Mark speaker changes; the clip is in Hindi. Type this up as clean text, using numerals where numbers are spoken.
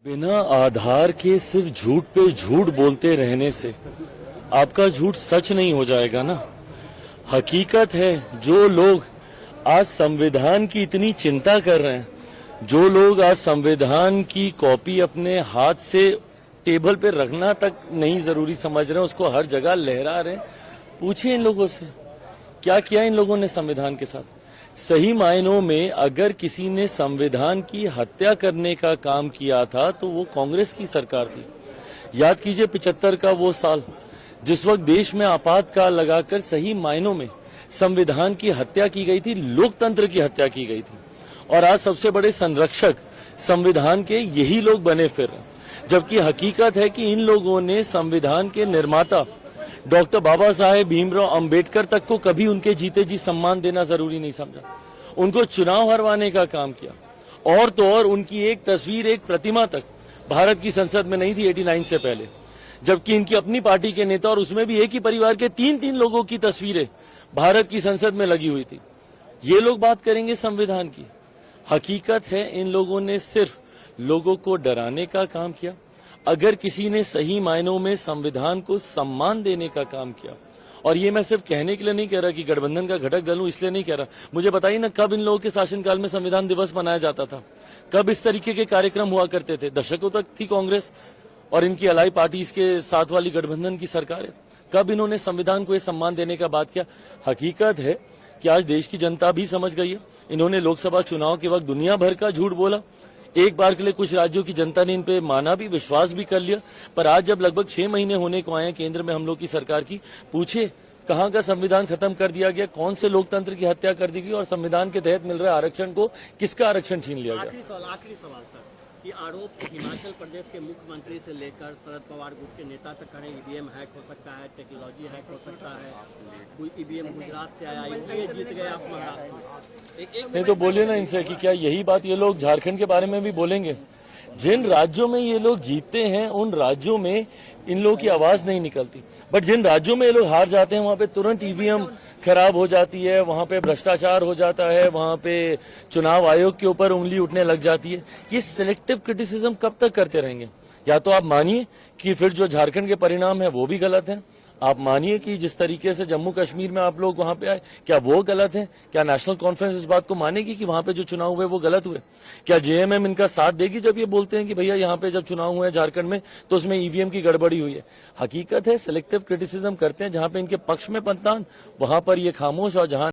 Speaker 1: बिना आधार के सिर्फ झूठ पे झूठ बोलते रहने से आपका झूठ सच नहीं हो जाएगा ना। हकीकत है, जो लोग आज संविधान की इतनी चिंता कर रहे हैं, जो लोग आज संविधान की कॉपी अपने हाथ से टेबल पे रखना तक नहीं जरूरी समझ रहे हैं, उसको हर जगह लहरा रहे हैं, पूछिए इन लोगों से क्या किया इन लोगों ने संविधान के साथ। सही मायनों में अगर किसी ने संविधान की हत्या करने का काम किया था तो वो कांग्रेस की सरकार थी। याद कीजिए 75 का वो साल जिस वक्त देश में आपातकाल लगाकर सही मायनों में संविधान की हत्या की गई थी, लोकतंत्र की हत्या की गई थी। और आज सबसे बड़े संरक्षक संविधान के यही लोग बने फिर रहे, जबकि हकीकत है कि इन लोगों ने संविधान के निर्माता डॉक्टर बाबा साहेब भीमराव अंबेडकर तक को कभी उनके जीते जी सम्मान देना जरूरी नहीं समझा। उनको चुनाव हरवाने का काम किया। और तो और उनकी एक तस्वीर, एक प्रतिमा तक भारत की संसद में नहीं थी 89 से पहले, जबकि इनकी अपनी पार्टी के नेता और उसमें भी एक ही परिवार के तीन लोगों की तस्वीरें भारत की संसद में लगी हुई थी। ये लोग बात करेंगे संविधान की। हकीकत है इन लोगों ने सिर्फ लोगों को डराने का काम किया। अगर किसी ने सही मायनों में संविधान को सम्मान देने का काम किया, और ये मैं सिर्फ कहने के लिए नहीं कह रहा कि गठबंधन का घटक दल हूं इसलिए नहीं कह रहा, मुझे बताइए ना कब इन लोगों के शासनकाल में संविधान दिवस मनाया जाता था, कब इस तरीके के कार्यक्रम हुआ करते थे। दशकों तक थी कांग्रेस और इनकी अलाई पार्टीज के साथ वाली गठबंधन की सरकारें, कब इन्होंने संविधान को ये सम्मान देने का बात किया। हकीकत है कि आज देश की जनता भी समझ गई है। इन्होंने लोकसभा चुनाव के वक्त दुनिया भर का झूठ बोला, एक बार के लिए कुछ राज्यों की जनता ने इन पे माना भी, विश्वास भी कर लिया, पर आज जब लगभग 6 महीने होने को आए हैं केंद्र में हम लोग की सरकार की, पूछे कहां का संविधान खत्म कर दिया गया, कौन से लोकतंत्र की हत्या कर दी गई और संविधान के तहत मिल रहे आरक्षण को किसका आरक्षण छीन लिया गया।
Speaker 2: आखिरी सवाल सर, कि आरोप हिमाचल प्रदेश के मुख्यमंत्री से लेकर शरद पवार गुट के नेता तक करें ईवीएम हैक हो सकता है, टेक्नोलॉजी हैक हो सकता है, कोई ईवीएम गुजरात से आया इसलिए जीत गए आप महाराष्ट्र में।
Speaker 1: नहीं तो बोलिए ना इनसे कि क्या यही बात ये लोग झारखंड के बारे में भी बोलेंगे। जिन राज्यों में ये लोग जीतते हैं उन राज्यों में इन लोगों की आवाज नहीं निकलती, बट जिन राज्यों में ये लोग हार जाते हैं वहां पे तुरंत ईवीएम खराब हो जाती है, वहां पे भ्रष्टाचार हो जाता है, वहां पे चुनाव आयोग के ऊपर उंगली उठने लग जाती है। ये सिलेक्टिव क्रिटिसिज्म कब तक करते रहेंगे। या तो आप मानिए कि फिर जो झारखंड के परिणाम है वो भी गलत है, आप मानिए कि जिस तरीके से जम्मू कश्मीर में आप लोग वहां पे आए क्या वो गलत है, क्या नेशनल कॉन्फ्रेंस इस बात को मानेगी कि वहां पे जो चुनाव हुए वो गलत हुए, क्या जेएमएम इनका साथ देगी जब ये बोलते हैं कि भैया यहाँ पे जब चुनाव हुए झारखंड में तो उसमें ईवीएम की गड़बड़ी हुई है। हकीकत है सिलेक्टिव क्रिटिसिज्म करते हैं, जहां पे इनके पक्ष में पंतान वहां पर ये खामोश और जहां